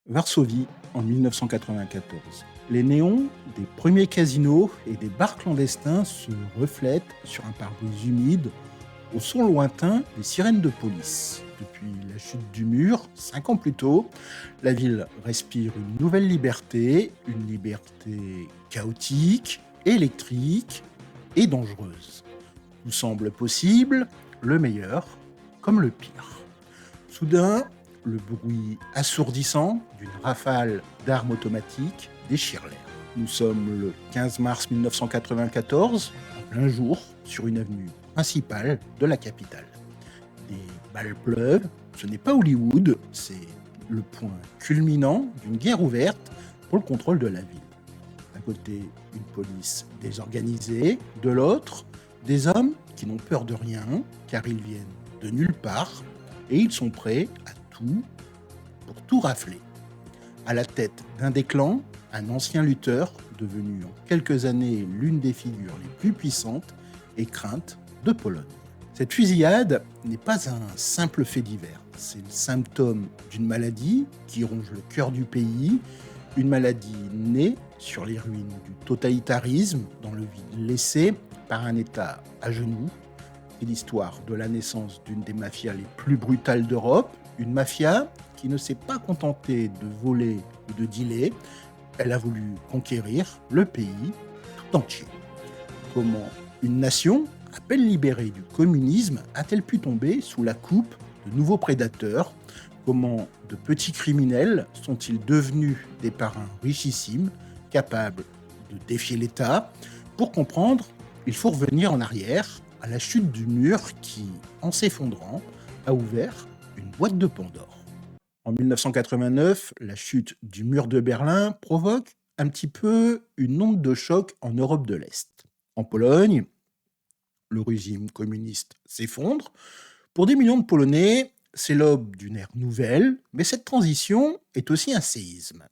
Varsovie, en 1994. Les néons des premiers casinos et des bars clandestins se reflètent sur un pare-brise humide au son lointain des sirènes de police. Depuis la chute du mur, 5 ans plus tôt, la ville respire une nouvelle liberté, une liberté chaotique, électrique et dangereuse. Tout semble possible, le meilleur comme le pire. Soudain, le bruit assourdissant d'une rafale d'armes automatiques déchire l'air. Nous sommes le 15 mars 1994, en plein jour, sur une avenue principale de la capitale. Des balles pleuvent, ce n'est pas Hollywood, c'est le point culminant d'une guerre ouverte pour le contrôle de la ville. D'un côté, une police désorganisée, de l'autre, des hommes qui n'ont peur de rien, car ils viennent de nulle part, et ils sont prêts à tout pour tout rafler. À la tête d'un des clans, un ancien lutteur, devenu en quelques années l'une des figures les plus puissantes et craintes de Pologne. Cette fusillade n'est pas un simple fait divers, c'est le symptôme d'une maladie qui ronge le cœur du pays, une maladie née sur les ruines du totalitarisme, dans le vide laissé par un État à genoux. C'est l'histoire de la naissance d'une des mafias les plus brutales d'Europe, une mafia qui ne s'est pas contentée de voler ou de dealer, elle a voulu conquérir le pays tout entier. Comment une nation, à peine libérée du communisme, a-t-elle pu tomber sous la coupe de nouveaux prédateurs? Comment de petits criminels sont-ils devenus des parrains richissimes, capables de défier l'État? Pour comprendre, il faut revenir en arrière à la chute du mur qui, en s'effondrant, a ouvert une boîte de Pandore. En 1989, la chute du mur de Berlin provoque un petit peu une onde de choc en Europe de l'Est. En Pologne, le régime communiste s'effondre. Pour des millions de Polonais, c'est l'aube d'une ère nouvelle, mais cette transition est aussi un séisme.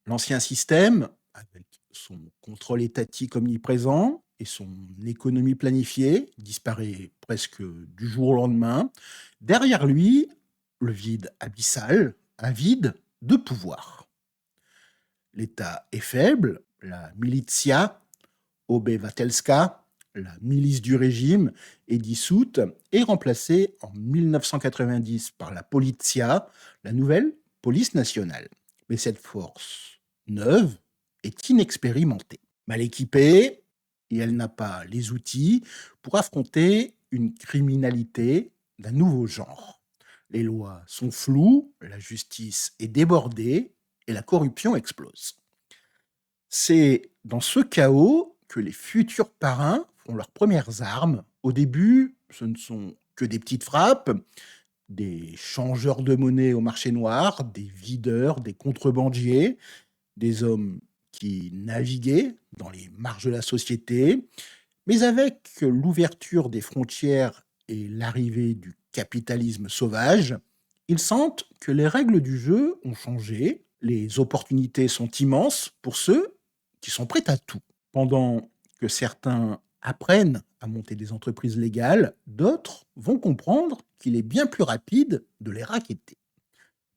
L'ancien système, avec son contrôle étatique omniprésent et son économie planifiée, disparaît presque du jour au lendemain. Derrière lui, le vide abyssal, un vide de pouvoir. L'État est faible, la militia Obywatelska, la milice du régime, est dissoute et remplacée en 1990 par la Polizia, la nouvelle police nationale. Mais cette force neuve est inexpérimentée, mal équipée, et elle n'a pas les outils pour affronter une criminalité d'un nouveau genre. Les lois sont floues, la justice est débordée et la corruption explose. C'est dans ce chaos que les futurs parrains font leurs premières armes. Au début, ce ne sont que des petites frappes, des changeurs de monnaie au marché noir, des videurs, des contrebandiers, des hommes qui naviguaient dans les marges de la société. Mais avec l'ouverture des frontières et l'arrivée du capitalisme sauvage, ils sentent que les règles du jeu ont changé, les opportunités sont immenses pour ceux qui sont prêts à tout. Pendant que certains apprennent à monter des entreprises légales, d'autres vont comprendre qu'il est bien plus rapide de les racketter.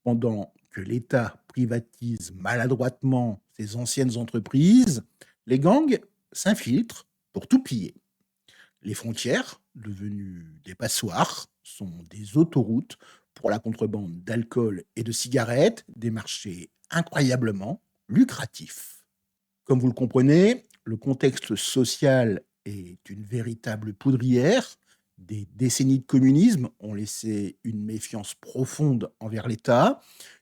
Pendant que l'État privatise maladroitement ses anciennes entreprises, les gangs s'infiltrent pour tout piller. Les frontières, devenues des passoires, sont des autoroutes pour la contrebande d'alcool et de cigarettes, des marchés incroyablement lucratifs. Comme vous le comprenez, le contexte social est une véritable poudrière. Des décennies de communisme ont laissé une méfiance profonde envers l'État,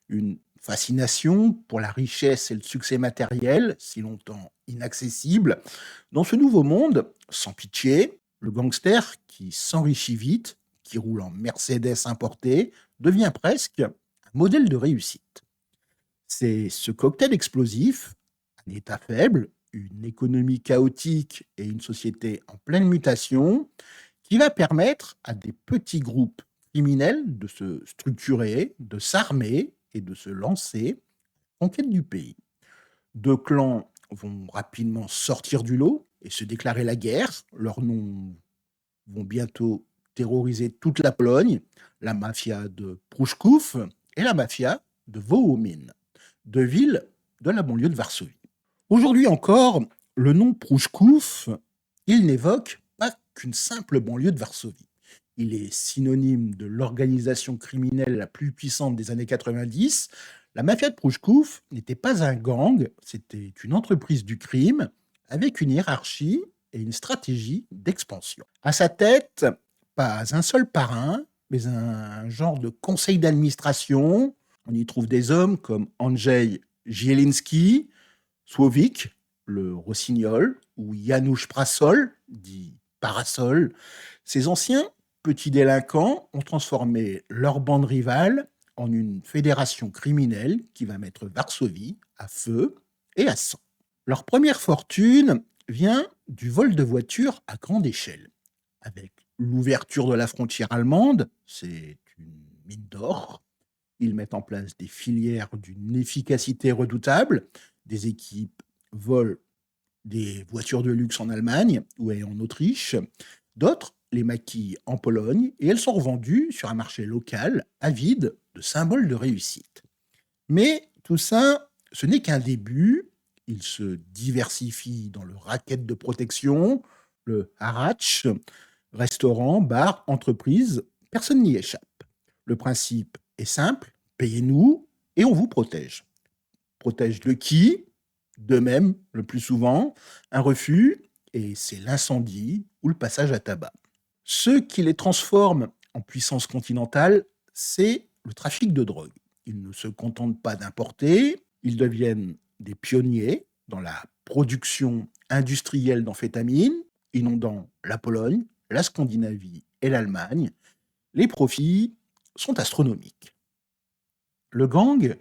une fascination pour la richesse et le succès matériel, si longtemps inaccessible. Dans ce nouveau monde, sans pitié, le gangster qui s'enrichit vite, qui roule en Mercedes importé, devient presque un modèle de réussite. C'est ce cocktail explosif, un État faible, une économie chaotique et une société en pleine mutation, qui va permettre à des petits groupes criminels de se structurer, de s'armer et de se lancer en quête du pays. Deux clans vont rapidement sortir du lot et se déclarer la guerre. Leurs noms vont bientôt terroriser toute la Pologne, la mafia de Pruszków et la mafia de Wołomin. deux villes de la banlieue de Varsovie. Aujourd'hui encore, le nom Prouchkouf, il n'évoque pas qu'une simple banlieue de Varsovie. Il est synonyme de l'organisation criminelle la plus puissante des années 90. La mafia de Prouchkouf n'était pas un gang, c'était une entreprise du crime avec une hiérarchie et une stratégie d'expansion. À sa tête, pas un seul parrain, mais un genre de conseil d'administration. On y trouve des hommes comme Andrzej Zielinski, Słowik, le rossignol, ou Janusz Prasol, dit Parasol. Ces anciens petits délinquants ont transformé leur bande rivale en une fédération criminelle qui va mettre Varsovie à feu et à sang. Leur première fortune vient du vol de voitures à grande échelle. Avec l'ouverture de la frontière allemande, c'est une mine d'or. Ils mettent en place des filières d'une efficacité redoutable. Des équipes volent des voitures de luxe en Allemagne ou en Autriche. D'autres les maquillent en Pologne et elles sont revendues sur un marché local avide de symboles de réussite. Mais tout ça, ce n'est qu'un début. Ils se diversifient dans le racket de protection, le harach, restaurant, bar, entreprise, personne n'y échappe. Le principe est simple, payez-nous et on vous protège. Protège de qui? D'eux-mêmes, le plus souvent, un refus, et c'est l'incendie ou le passage à tabac. Ce qui les transforme en puissance continentale, c'est le trafic de drogue. Ils ne se contentent pas d'importer, ils deviennent des pionniers dans la production industrielle d'amphétamines, inondant la Pologne, la Scandinavie et l'Allemagne. Les profits sont astronomiques. Le gang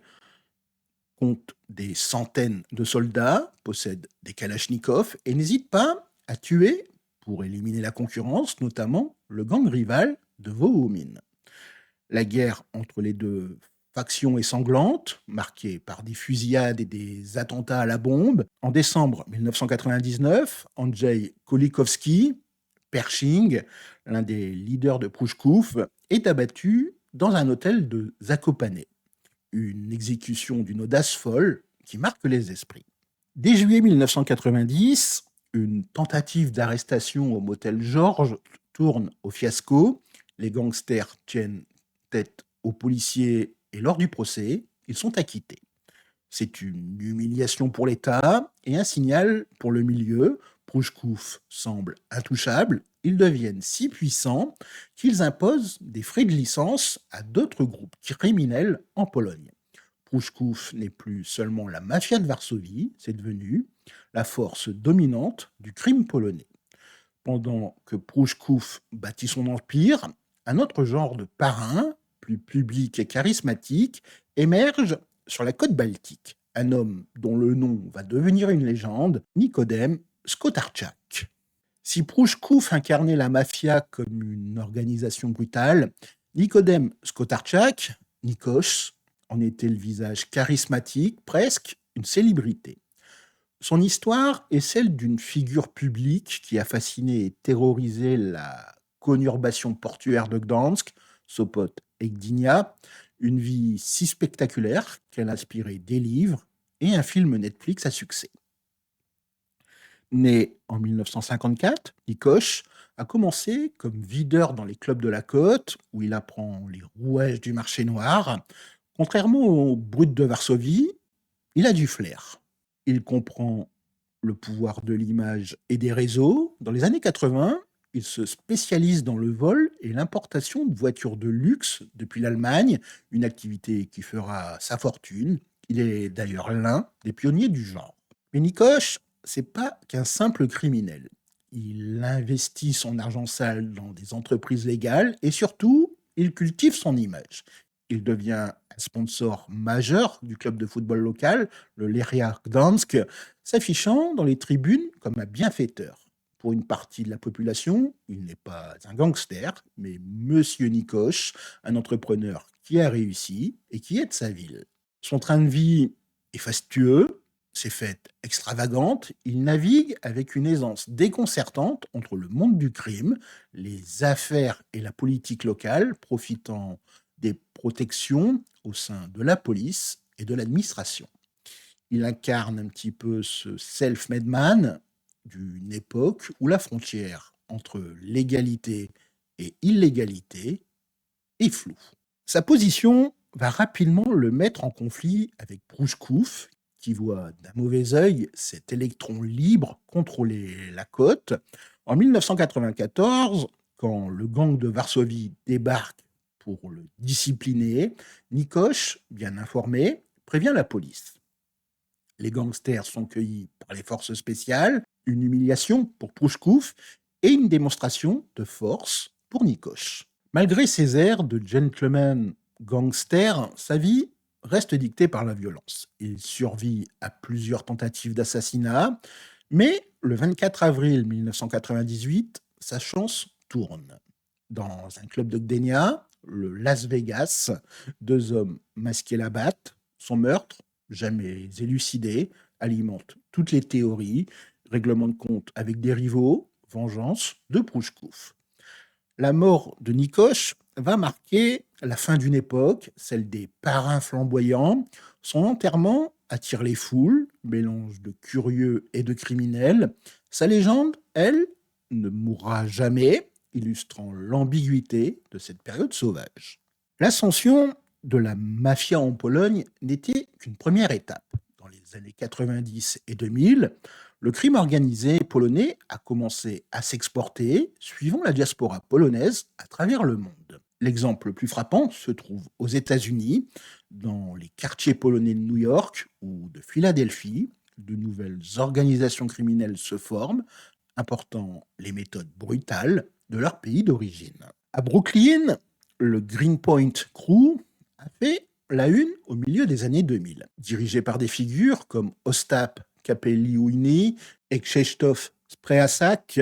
compte des centaines de soldats, possède des kalachnikovs et n'hésite pas à tuer pour éliminer la concurrence, notamment le gang rival de Vohomine. La guerre entre les deux factions est sanglante, marquée par des fusillades et des attentats à la bombe. En décembre 1999, Andrzej Kolikowski, Pershing, l'un des leaders de Prouchkouf, est abattu dans un hôtel de Zakopane. Une exécution d'une audace folle qui marque les esprits. Dès juillet 1990, une tentative d'arrestation au motel Georges tourne au fiasco. Les gangsters tiennent tête aux policiers et lors du procès, ils sont acquittés. C'est une humiliation pour l'État et un signal pour le milieu. Prouchkouf semble intouchable. Ils deviennent si puissants qu'ils imposent des frais de licence à d'autres groupes criminels en Pologne. Prouchkouf n'est plus seulement la mafia de Varsovie, c'est devenu la force dominante du crime polonais. Pendant que Prouchkouf bâtit son empire, un autre genre de parrain, plus public et charismatique, émerge sur la côte baltique. Un homme dont le nom va devenir une légende, Nikodem Skotarczak. Si Prouchkouf incarnait la mafia comme une organisation brutale, Nikodem Skotarczak, Nikos, en était le visage charismatique, presque une célébrité. Son histoire est celle d'une figure publique qui a fasciné et terrorisé la conurbation portuaire de Gdansk, Sopot et Gdynia, une vie si spectaculaire qu'elle a inspiré des livres et un film Netflix à succès. Né en 1954, Nikos a commencé comme videur dans les clubs de la côte, où il apprend les rouages du marché noir. Contrairement au brut de Varsovie, il a du flair. Il comprend le pouvoir de l'image et des réseaux. Dans les années 80, il se spécialise dans le vol et l'importation de voitures de luxe depuis l'Allemagne, une activité qui fera sa fortune. Il est d'ailleurs l'un des pionniers du genre. Mais Nikos, c'est pas qu'un simple criminel. Il investit son argent sale dans des entreprises légales et surtout, il cultive son image. Il devient un sponsor majeur du club de football local, le Legia Gdansk, s'affichant dans les tribunes comme un bienfaiteur. Pour une partie de la population, il n'est pas un gangster, mais Monsieur Nikos, un entrepreneur qui a réussi et qui aide sa ville. Son train de vie est fastueux, ses fêtes extravagantes, il navigue avec une aisance déconcertante entre le monde du crime, les affaires et la politique locale, profitant des protections au sein de la police et de l'administration. Il incarne un petit peu ce self-made man d'une époque où la frontière entre légalité et illégalité est floue. Sa position va rapidement le mettre en conflit avec Prouchkouf, qui voit d'un mauvais œil cet électron libre contrôler la côte. En 1994, quand le gang de Varsovie débarque pour le discipliner, Nikoche, bien informé, prévient la police. Les gangsters sont cueillis par les forces spéciales, une humiliation pour Prouchkouf et une démonstration de force pour Nikoche. Malgré ses airs de gentleman gangster, sa vie reste dictée par la violence. Il survit à plusieurs tentatives d'assassinat, mais le 24 avril 1998, sa chance tourne. Dans un club de Gdynia, le Las Vegas, deux hommes masqués l'abattent. Son meurtre, jamais élucidé, alimente toutes les théories, règlement de compte avec des rivaux, vengeance de Prouchkouf. La mort de Nikoche va marquer la fin d'une époque, celle des parrains flamboyants. Son enterrement attire les foules, mélange de curieux et de criminels. Sa légende, elle, ne mourra jamais, illustrant l'ambiguïté de cette période sauvage. L'ascension de la mafia en Pologne n'était qu'une première étape. Dans les années 90 et 2000, le crime organisé polonais a commencé à s'exporter, suivant la diaspora polonaise à travers le monde. L'exemple le plus frappant se trouve aux États-Unis, dans les quartiers polonais de New York ou de Philadelphie. De nouvelles organisations criminelles se forment, important les méthodes brutales de leur pays d'origine. À Brooklyn, le Greenpoint Crew a fait la une au milieu des années 2000. Dirigé par des figures comme Ostap Kapeliuini et Krzysztof Spreasak,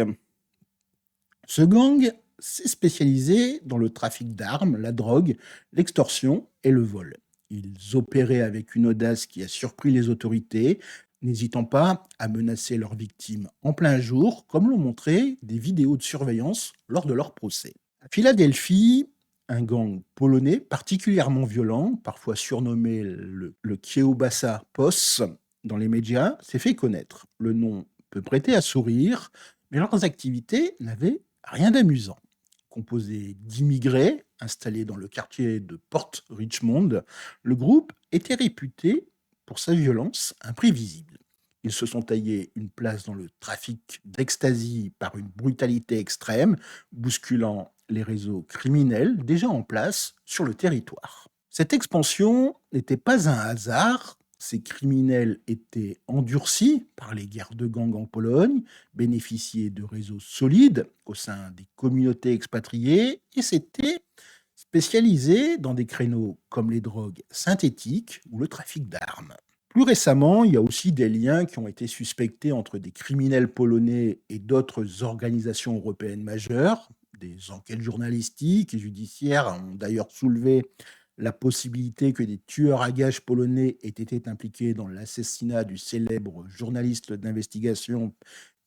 ce gang s'est spécialisé dans le trafic d'armes, la drogue, l'extorsion et le vol. Ils opéraient avec une audace qui a surpris les autorités, n'hésitant pas à menacer leurs victimes en plein jour, comme l'ont montré des vidéos de surveillance lors de leur procès. À Philadelphie, un gang polonais particulièrement violent, parfois surnommé le Kiełbasa Posse dans les médias, s'est fait connaître. Le nom peut prêter à sourire, mais leurs activités n'avaient rien d'amusant. Composé d'immigrés installés dans le quartier de Port Richmond, le groupe était réputé pour sa violence imprévisible. Ils se sont taillés une place dans le trafic d'ecstasy par une brutalité extrême, bousculant les réseaux criminels déjà en place sur le territoire. Cette expansion n'était pas un hasard. Ces criminels étaient endurcis par les guerres de gangs en Pologne, bénéficiaient de réseaux solides au sein des communautés expatriées et s'étaient spécialisés dans des créneaux comme les drogues synthétiques ou le trafic d'armes. Plus récemment, il y a aussi des liens qui ont été suspectés entre des criminels polonais et d'autres organisations européennes majeures. Des enquêtes journalistiques et judiciaires ont d'ailleurs soulevé la possibilité que des tueurs à gages polonais aient été impliqués dans l'assassinat du célèbre journaliste d'investigation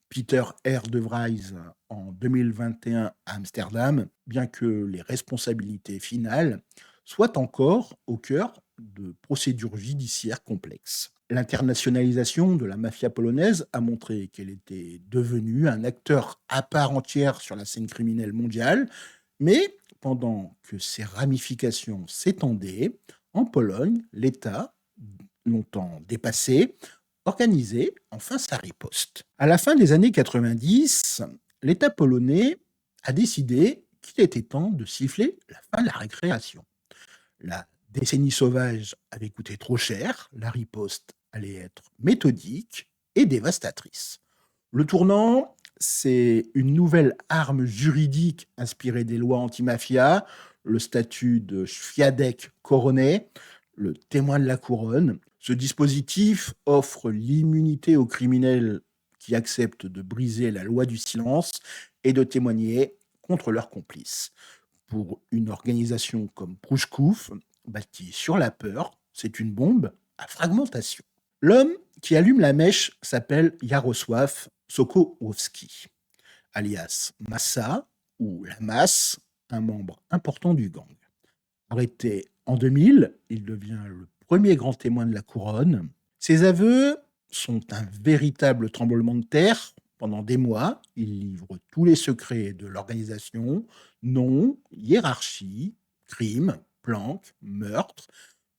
Peter R. de Vries en 2021 à Amsterdam, bien que les responsabilités finales soient encore au cœur de procédures judiciaires complexes. L'internationalisation de la mafia polonaise a montré qu'elle était devenue un acteur à part entière sur la scène criminelle mondiale, mais pendant que ses ramifications s'étendaient, en Pologne, l'État, longtemps dépassé, organisait enfin sa riposte. À la fin des années 90, l'État polonais a décidé qu'il était temps de siffler la fin de la récréation. La décennie sauvage avait coûté trop cher, la riposte allait être méthodique et dévastatrice. Le tournant, c'est une nouvelle arme juridique inspirée des lois anti-mafia, le statut de Świadek Koronny, le témoin de la couronne. Ce dispositif offre l'immunité aux criminels qui acceptent de briser la loi du silence et de témoigner contre leurs complices. Pour une organisation comme Prouchkouf, bâtie sur la peur, c'est une bombe à fragmentation. L'homme qui allume la mèche s'appelle Jarosław Sokołowski, alias Massa ou la Masse, un membre important du gang. Arrêté en 2000, il devient le premier grand témoin de la couronne. Ses aveux sont un véritable tremblement de terre. Pendant des mois, il livre tous les secrets de l'organisation, noms, hiérarchie, crimes, planques, meurtres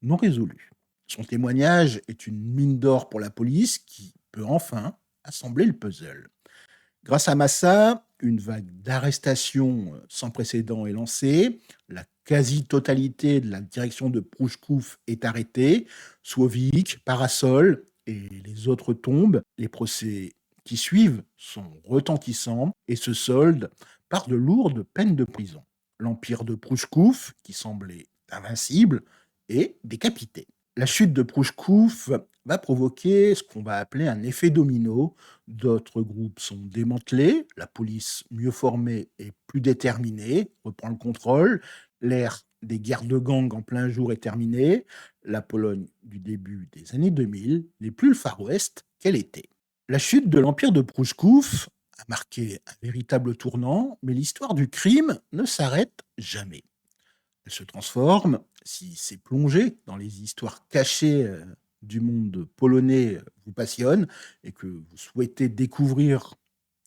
non résolus. Son témoignage est une mine d'or pour la police qui peut enfin assembler le puzzle. Grâce à Massa, une vague d'arrestations sans précédent est lancée. La quasi-totalité de la direction de Prouchkouf est arrêtée. Sovic, Parasol et les autres tombent. Les procès qui suivent sont retentissants et se soldent par de lourdes peines de prison. L'empire de Prouchkouf, qui semblait invincible, est décapité. La chute de Prouchkouf va provoquer ce qu'on va appeler un effet domino. D'autres groupes sont démantelés, la police mieux formée et plus déterminée reprend le contrôle, l'ère des guerres de gangs en plein jour est terminée, la Pologne du début des années 2000 n'est plus le Far West qu'elle était. La chute de l'empire de Prouchkouf a marqué un véritable tournant, mais l'histoire du crime ne s'arrête jamais. Elle se transforme, si ces plongées dans les histoires cachées du monde polonais vous passionnent et que vous souhaitez découvrir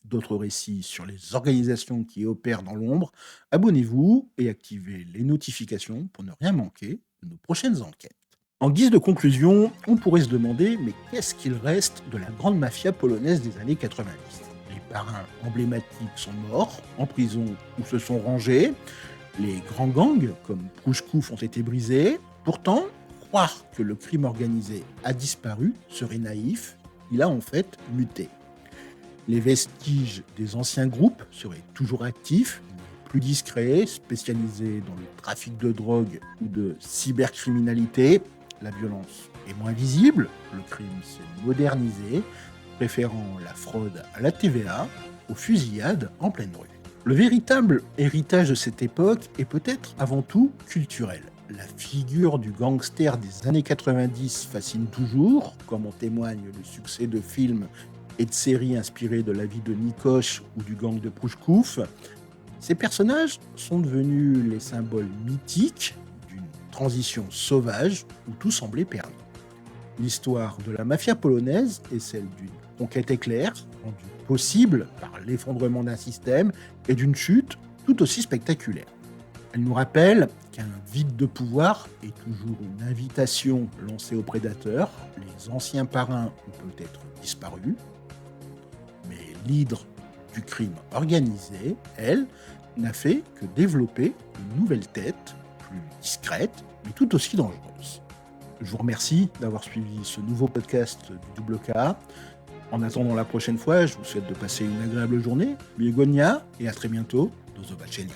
d'autres récits sur les organisations qui opèrent dans l'ombre, abonnez-vous et activez les notifications pour ne rien manquer de nos prochaines enquêtes. En guise de conclusion, on pourrait se demander mais qu'est-ce qu'il reste de la grande mafia polonaise des années 90 ? Les parrains emblématiques sont morts, en prison ou se sont rangés. Les grands gangs, comme Prouchkouf, ont été brisés. Pourtant, croire que le crime organisé a disparu serait naïf. Il a en fait muté. Les vestiges des anciens groupes seraient toujours actifs, mais plus discrets, spécialisés dans le trafic de drogue ou de cybercriminalité. La violence est moins visible, le crime s'est modernisé, préférant la fraude à la TVA aux fusillades en pleine rue. Le véritable héritage de cette époque est peut-être avant tout culturel. La figure du gangster des années 90 fascine toujours, comme en témoigne le succès de films et de séries inspirés de la vie de Nikoche ou du gang de Prouchkouf. Ces personnages sont devenus les symboles mythiques d'une transition sauvage où tout semblait permis. L'histoire de la mafia polonaise est celle d'une conquête éclair, rendue possible par l'effondrement d'un système et d'une chute tout aussi spectaculaire. Elle nous rappelle qu'un vide de pouvoir est toujours une invitation lancée aux prédateurs. Les anciens parrains ont peut-être disparu, mais l'hydre du crime organisé, elle, n'a fait que développer une nouvelle tête, plus discrète, mais tout aussi dangereuse. Je vous remercie d'avoir suivi ce nouveau podcast du Double K. En attendant la prochaine fois, je vous souhaite de passer une agréable journée. Miłego dnia et à très bientôt. Do zobaczenia.